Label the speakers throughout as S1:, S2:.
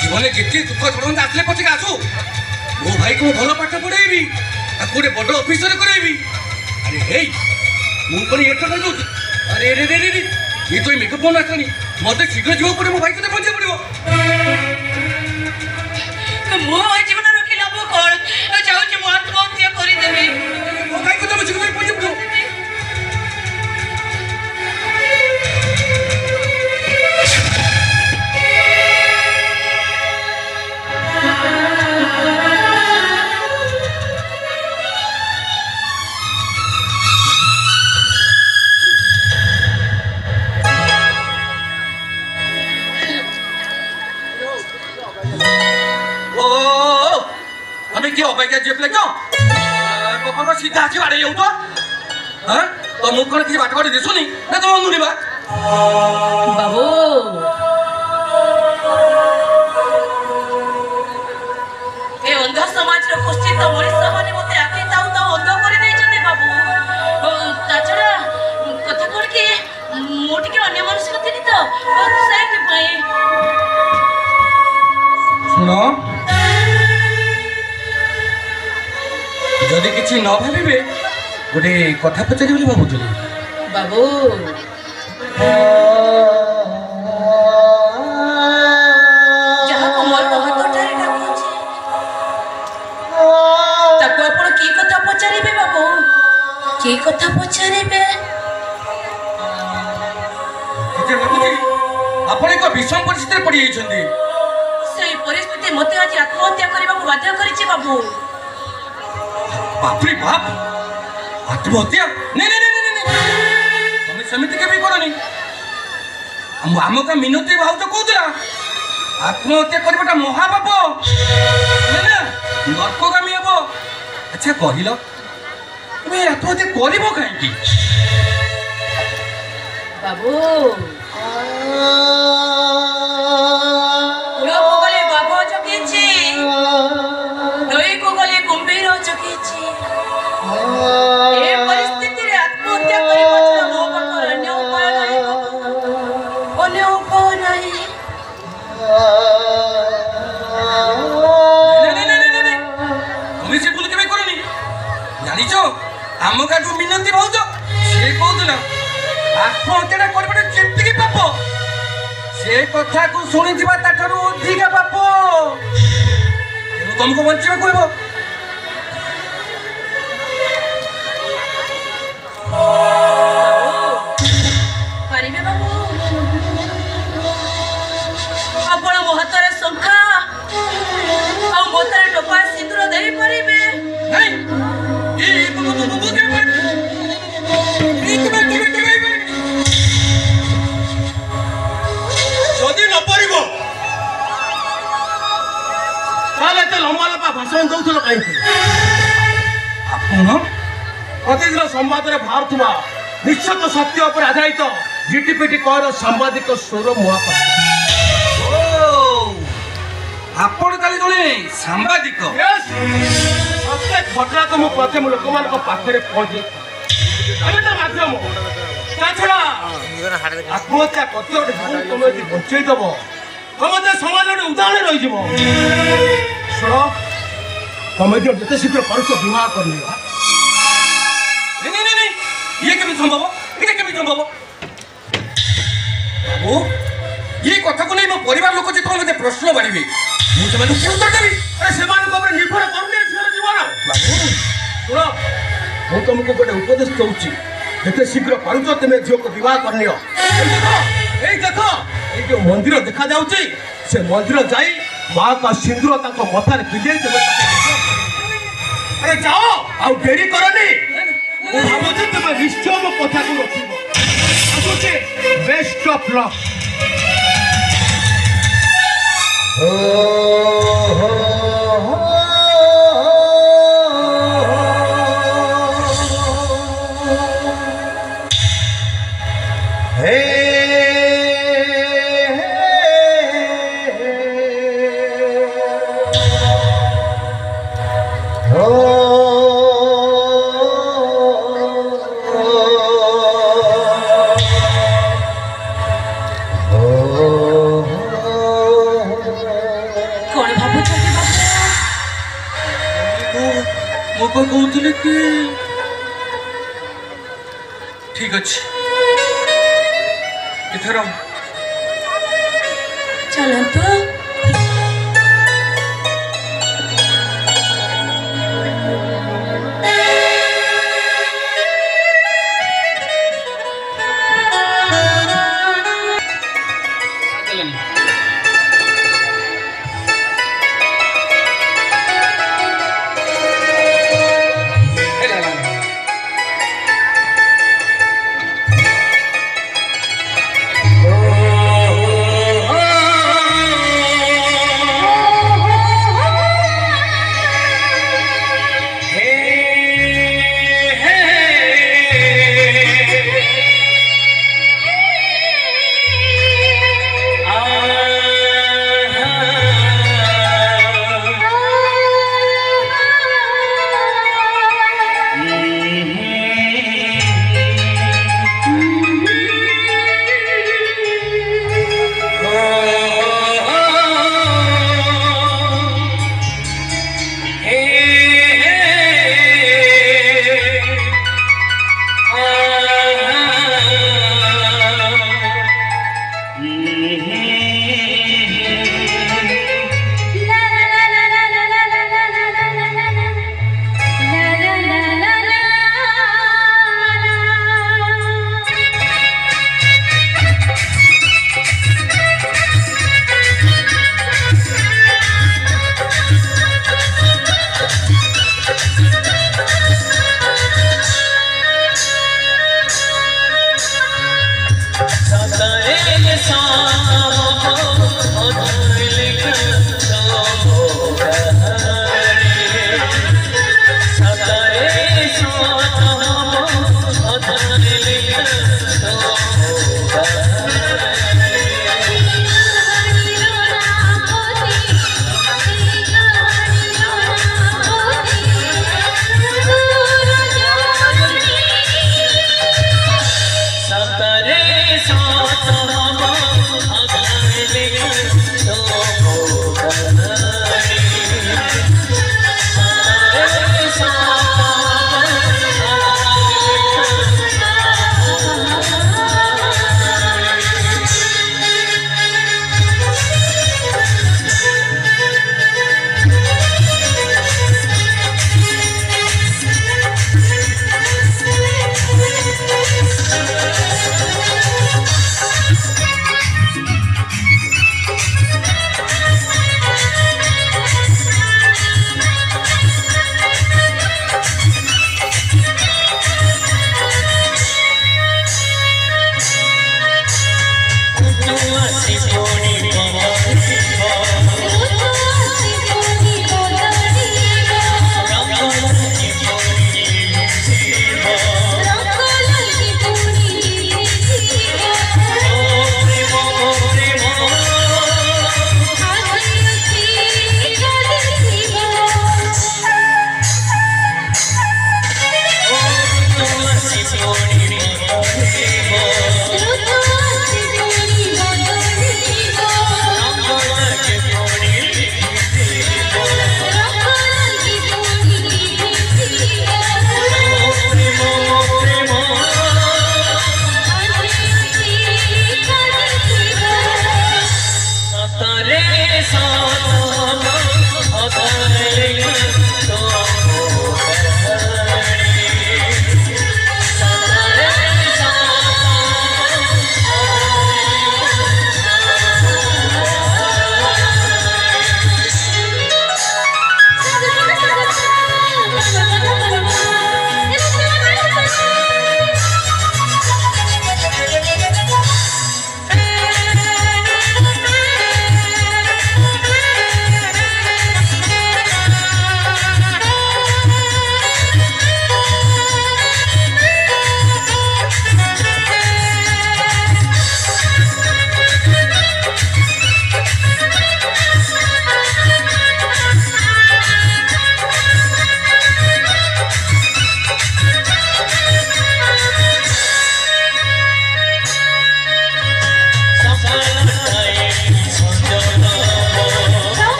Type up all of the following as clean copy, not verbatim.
S1: जीवन जिते दुख झड़न आसले पचे आसू मो भाई को भल पाठ पढ़ेबी गोटे बड़ ऑफिसर करेबी। अरे हे मुझे ये कर दो। अरे रे रे रे ये तो मेकअप बन आसनी मत शीघ्र जीव पड़े मो भाई को पहुंचे पड़ो
S2: मो जीवन रखी लाभ कौन चाहूँ मो आत्महत्या करदेवी
S1: मो भाई को तुम शीघ्र पहुंचे पड़ो। क्या अपेक्षा जेब ले क्यों पापा को सीधा आके बाड़े जाऊ तो हां तो मुख कोन किसी बाट बाट दिसुनी ना तो अंगुनी बा
S2: बाबू ए अंध समाज रो कुश्चित मनीष माने मते आके ताऊ ताऊ अंध करि नै जने बाबू ताछड़ा कथा कोन के मोटी के अन्य मनुष्य कथि तो सेट पई
S1: सुनो जदि किसी न भावे गोटे कथा पचारि बोली भावुली
S2: बाबू जहाँ को मोर बहुत ठारे डाकुची ताको आपण की कथा पचारिबे बाबू की कथा पचारिबे
S1: आपण एक विषम परिस्थिति पड़ी जाइछन्ती
S2: सेही परिस्थिति मते आज आत्महत्या करबा को बाध्य करिछि बाबू।
S1: बाप रे बाप आत्महत्या नहीं नहीं नहीं नहीं तुम समिति के भी करनी हम का मिनती भाव तो कहूला आत्महत्या करबाटा महापाप ना नरकगामी हेबो। अच्छा कहल तुम्हें आत्महत्या करबो काहेकि
S2: बाबू उड़ो गले बाबू जकीछि नई को गले कुंभीर जकीछि ए परिस्थिति रे आत्महत्या करिबो छला मो पाखर अन्य उपाय नाही अन्य उपाय नाही
S1: तुम्हें से भूल के करनी जानी छो आम का जो मिनती भाव से कहूला आत्महत्या करबाटा जेतिकी पाप से कथा को शुणी ताठारू अधिका पाप तुमको बंचा पड़ो।
S2: पारिबे बाबू आपण मो हातरे शंखा आ मोतरे टोपा सिंदूर देई पारिबे
S1: नहीं ये तो के जदि न पारिबो ताले तो लंबा लंबा भाषण दउथलो काई आपण प्रतिदिन संवाद रे बाहर निश्चित सत्य पर आधारित जीटीपीटी कर सांबादिक स्वर मुआपा आपण ताले जणे सांबादिक प्रत्येक घटना को मु प्रथम लोक मान को पाखरे पहुंचे अबे तो माध्यम ताछड़ा आत्महत्या कते गोटे जीवन तुम यदि बंचई दब तुम समाज गोटे उदाहरण रही जीव शुण तुम जिते शीघ्र पार्छ विवाह कर ये केमी संभव ये केमी संभव बाबू ये कथा को नहीं मो परिवार लोक जे तुम मते प्रश्न बाड़ीबे मु से मानु उत्तर देबी अरे से मानु को निर्भर करने छर जीवन बाबू शुण मु तुमको गोटे उपदेश दउची जिते शीघ्र पार्छ तुम झियो को विवाह कर लियो ए देखो ए जो मंदिर देखा जाउची से मंदिर जाई मां का सिंदूर ताको मथारे पिजै देबे अरे जाओ आ देरी करनी भावुचे तुम निश्चय मो कथा को रखिबो आसुचे बेस्ट ऑफ लक କହୁଥିଲି କି ଠିକ ଅଛି ଏଥର
S2: ଚାଲନ୍ତୁ।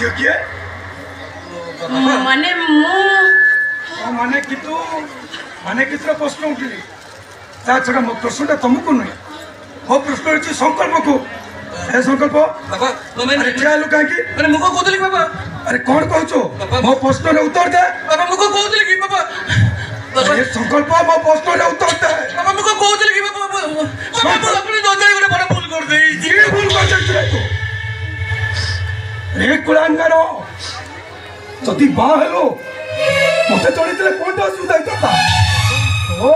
S3: ଝିଅ କିଏ?
S2: ମାନେ
S3: ମାନେ କିଛିର ପ୍ରଶ୍ନ ଉଠିଲି ତା ଛଡ଼ା ମୋ ପ୍ରଶ୍ନଟା ତମକୁ ନୁହେଁ, ମୋ ପ୍ରଶ୍ନ ହେଉଛି ସଂକଳ୍ପକୁ। ଏ ସଂକଳ୍ପ
S1: ବାବା ତମେ
S3: ଠିଆ ହେଲୁ କାହିଁକି?
S1: ଆରେ ମୁଁ କଣ କହୁଥିଲି କି ବାବା?
S3: ଆରେ କ'ଣ କହୁଛୁ? ମୋ ପ୍ରଶ୍ନର ଉତ୍ତର ଦେ।
S1: ବାବା ମୁଁ କଣ କହୁଥିଲି କି ବାବା? ବାବା
S3: ଏ ସଂକଳ୍ପ ମୋ ପ୍ରଶ୍ନର ଉତ୍ତର ଦେ।
S1: ବାବା ମୁଁ କଣ କହୁଥିଲି କି ବାବା? ବାବା ଆପଣ ଦଜାଇ ଗୋଟେ ବଡ଼ ଭୁଲ କରିଦେଇଛି।
S3: କି ଭୁଲ କରିଦେଇଛୁ ତୁ? ରେ କୁଳାଙ୍ଗାର ଯଦି ବାହା ହେଲୁ ମତେ ଜଣେଇଥିଲେ କୋଉଟା ଅସୁବିଧା ହେଇଥାନ୍ତା? ଓ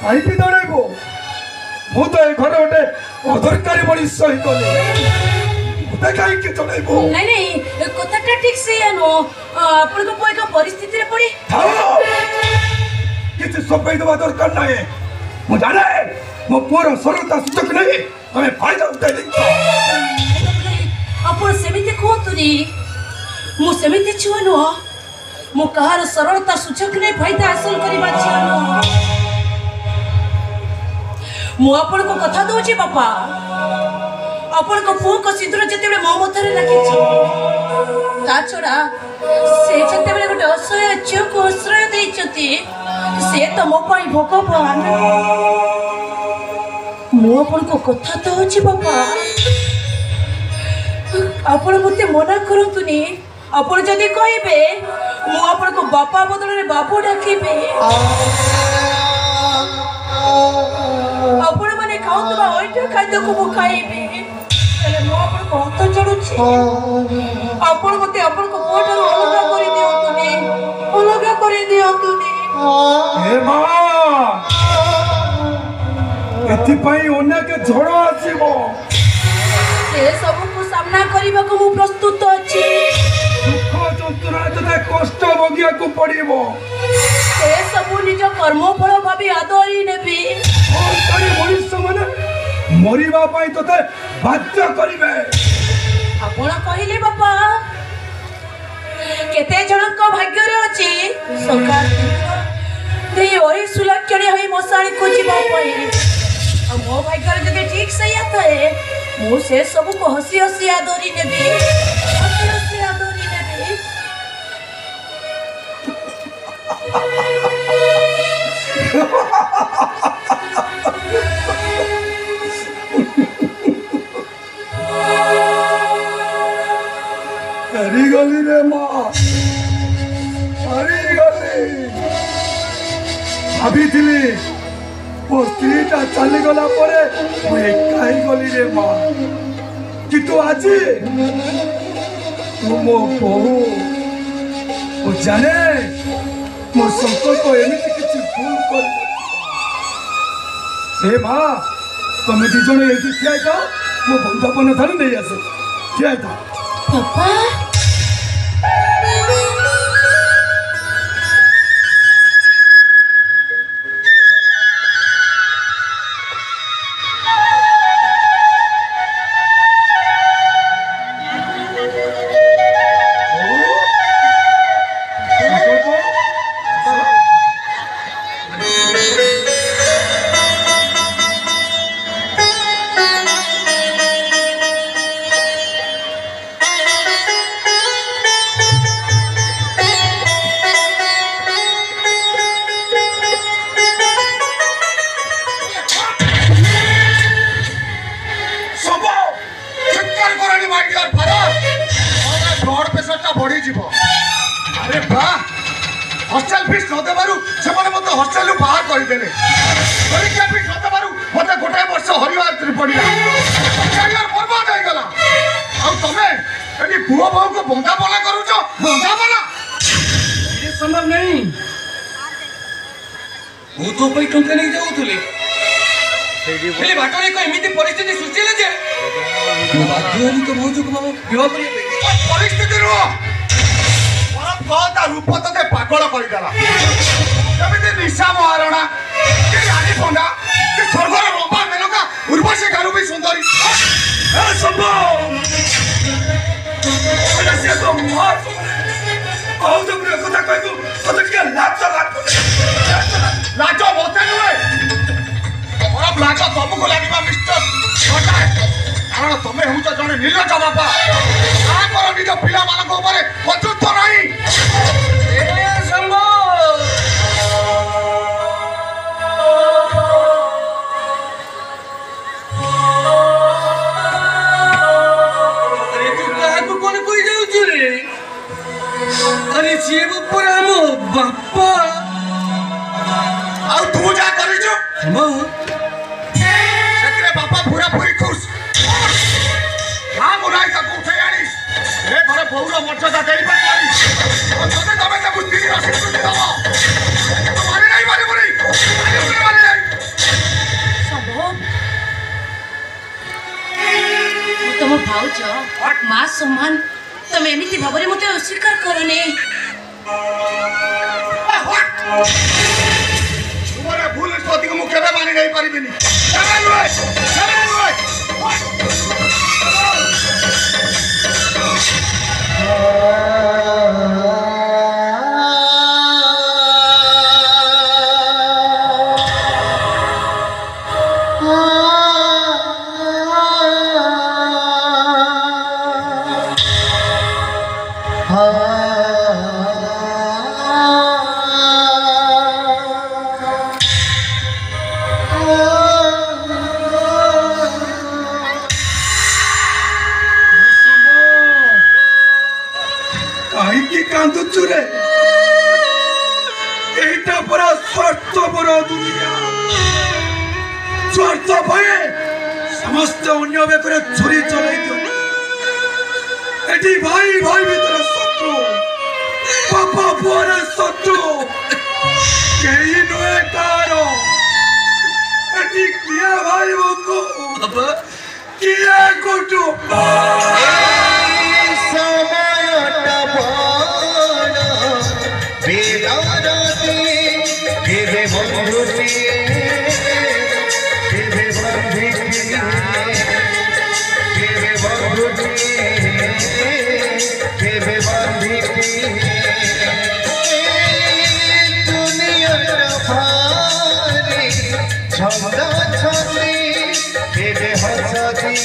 S3: କାହିଁକି ଜଣେଇବୁ? ମୁଁ ତ ଏ ଘରେ ଗୋଟେ ଅଦରକାରୀ ମଣିଷ ହେଇଗଲି, ମତେ କାହିଁକି ଜଣେଇବୁ?
S2: ନାଇଁ ନାଇଁ କଥାଟା ଠିକ ସେଇଆ ନୁହଁ। ଆପଣଙ୍କ ପୁଅ ଏକ ପରିସ୍ଥିତିରେ ପଡ଼ି
S3: କିଛି ସଫେଇ ଦେବା ଦରକାର ନାହିଁ। ମୁଁ ଜାଣେ ମୋ ପୁଅର ସରଳତା ସୁଯୋଗ ନେଇ ତମେ ଫାଇଦା ଉଠାଇ ଦେଇଛ।
S2: ଆପଣ ସେମିତି କୁହନ୍ତୁନି, ମୁଁ ସେମିତି ଛୁଆ ନୁହଁ। ମୁଁ କାହାର ସରଳତା ସୁଯୋଗ ନେଇ ଫାଇଦା ହାସଲ କରିବା ଝିଅ ନୁହଁ। ମୁଁ ଆପଣଙ୍କୁ କଥା ଦଉଛି ବାପା, ଆପଣଙ୍କ ପୁଅଙ୍କ ସିନ୍ଦୁର ଯେତେବେଳେ ମୋ ମଧ୍ୟରେ ଲାଗିଛି, ତା ଛଡ଼ା ସେ ଯେତେବେଳେ ଗୋଟେ ଅସହାୟ ଝିଅକୁ ଆଶ୍ରୟ ଦେଇଛନ୍ତି, ସେ ତ ମୋ ପାଇଁ ଭଗବାନ। ମୁଁ ଆପଣଙ୍କୁ କଥା ଦଉଛି ବାପା, ଆପଣ ମତେ ମନା କରନ୍ତୁନି। ଆପଣ ଯଦି କହିବେ ମୁଁ ଆପଣଙ୍କୁ ବାପା ବଦଳରେ ବାବୁ ଡାକିବେ। ଆପଣ ମାନେ ଖାଉଥିବା ଅଇଁଠା ଖାଦ୍ୟକୁ ମୁଁ ଖାଇବି, ହେଲେ ମୁଁ ଆପଣଙ୍କୁ ହାତ ଯୋଡୁଛି, ଆପଣ ମତେ ଆପଣଙ୍କ ପୁଅଠାରୁ ଅଲଗା କରିଦିଅନ୍ତୁନି, ଅଲଗା କରିଦିଅନ୍ତୁନି।
S3: ଏ ମା, ଏଥିପାଇଁ ଅନେକ ଝଡ଼ ଆସିବ।
S2: ସେ ସବୁକୁ ସାମ୍ନା କରିବାକୁ ମୁଁ ପ୍ରସ୍ତୁତ ଅଛି।
S3: ଦୁଃଖ ଯନ୍ତ୍ରଣା ତଥା କଷ୍ଟ ଭୋଗିବାକୁ ପଡ଼ିବ।
S2: ସେ ସବୁ ନିଜ କର୍ମଫଳ ଭାବି ଆଦରି ନେବି।
S3: ମଣିଷ ମାନେ ମରିବା ପାଇଁ ତତେ ବାଧ୍ୟ କରିବେ।
S2: ଆପଣ କହିଲେ ବାପା, କେତେ ଜଣଙ୍କ ଭାଗ୍ୟରେ ଅଛି ସକାଳ ଓହି ସୁଲକ୍ଷଣୀ ହୋଇ ମଶାଣୀକୁ ଯିବା ପାଇଁ। ଆଉ ମୋ ଭାଗ୍ୟରେ ଯଦି ଠିକ ସେଇଆ ଥାଏ, ମୁଁ ସେ ସବୁକୁ ହସି ହସି ଆଦରି ନେବି, ହସି ହସି ଆଦରି ନେବି।
S3: ହାରିଗଲି ରେ ମା, ହାରିଗଲି। ଭାବିଥିଲି ମୋ ସ୍ତ୍ରୀଟା ଚାଲିଗଲା ପରେ ମୁଁ ଏକା ହେଇଗଲି ରେ ମା, କିନ୍ତୁ ଆଜି ତୁ ମୋ ବୋହୂ। ମୁଁ ଜାଣେ ମୋ ସଂକଳ୍ପ ଏମିତି କିଛି ଭୁଲ କରିନଥିବ। ହେ ମା, ତମେ ଦି ଜଣ ଏଇଠି ଠିଆ ହେଇଥାଅ, ମୁଁ ବନ୍ଧାପନା ଠାରୁ ନେଇ ଆସେ। ଠିଆ ହେଇଥାଅ।
S2: ବାପା
S4: अरे बा हॉस्टेल फीस न देबारु सेमाने मते हॉस्टेल रु बाहर करि देले परीक्षा फीस न देबारु मते गोटाए वर्ष हरिवार त्रि पडिला करियर बर्बाद हो गला आ तमे एडी पुओ बहु को बंदा बोला करूछो बंदा बोला
S1: ये संभव नहीं ମୁଁ ତୋ ପାଇଁ ଟଙ୍କା ନେଇ ଯାଉଥିଲି ହେଲେ ବାଟରେ ଏକ ଏମିତି ପରିସ୍ଥିତି ସୃଷ୍ଟି ହେଲା ଯେ ମୁଁ ବାଧ୍ୟ ହେଲି ତୋ ଭାଉଜକୁ ବିବାହ କରିବା ପାଇଁ
S4: परिस्थिति रो परम कहता रूप तते पागल करि देला जमिति निशा महाराणा कि रानी पंडा कि स्वर्गर रंपा मेनका उर्वशी गारु भी सुंदरी
S3: ए संभव अरे से तो मार आओ तो मेरे কথা কইবো তো কি লাচ
S4: लाजो मते नुए परम लाजो तुमको लागिबा मिस्टर छोटा कारण तमे हुच जने निर्लज बापा आ कर निज पिला मानक ऊपर पचुत नाही
S1: ଏ ସମ୍ଭବ अरे तू काहाକୁ କଣ କହି ଯାଉଛୁ ରେ अरे ସିଏ ଉପରେ ଆମ ବାପା
S4: आ तू जा करिछु
S1: ସମ୍ଭବ
S4: ସେଥିରେ ବାପା ପୁରା ପୁରି ଖୁସ୍ हां मुराई का उठे आनी ए घरे बहुर मर्यादा देई पारी तते तमे ताकू तीन राशि स्वीकृति दबो तो माने नहीं माने मुरी माने नहीं
S2: ସମ୍ଭବ ମୁଁ ତମ ଭାଉଜ ମା ସମାନ ତମେ ଏମିତି ଭାବରେ ମୋତେ ଅସ୍ୱୀକାର କରନି
S4: तुम्हारे भूल निष्पत्ति को मुख्य में मानी नहीं पारी बिनी चले हुए
S3: কাহিকি কান্দুଛୁ রে এইটা পুরা স্বার্থপর দুনিয়া স্বার্থ ভয়ে সমস্ত অন্য ব্যাপারে ছুরি চলাই দিও এটি ভাই ভাই ভিতরে শত্রু বাপা পুয়ার শত্রু কেই নয় কার এটি কিয়া ভাই বন্ধু
S1: ବାପା
S3: কিয়া কুটুম্ব
S5: সময়টা বড় বেদরদি দেবে বন্ধুটি দেবে বন্ধুটি দেবে বন্ধুটি দেবে বন্ধুটি দুনিয়ার ভারে ঝগড়া ছড়ি দেবে হসদি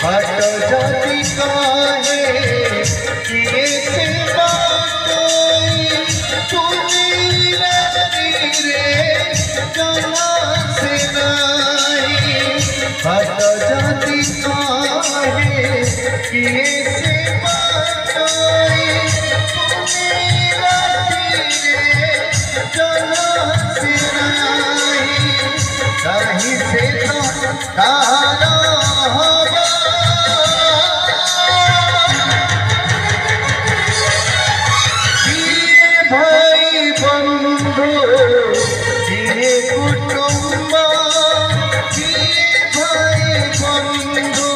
S5: हट जाती काहे किए से बातोई तूने रे जना से नहीं हट जाती काहे किए से बातोई तूने रे जना से नहीं कहीं से तो तारा भाई बंधु किए कुटुंब किए भाई बंधु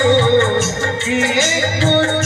S5: किए कुटुंब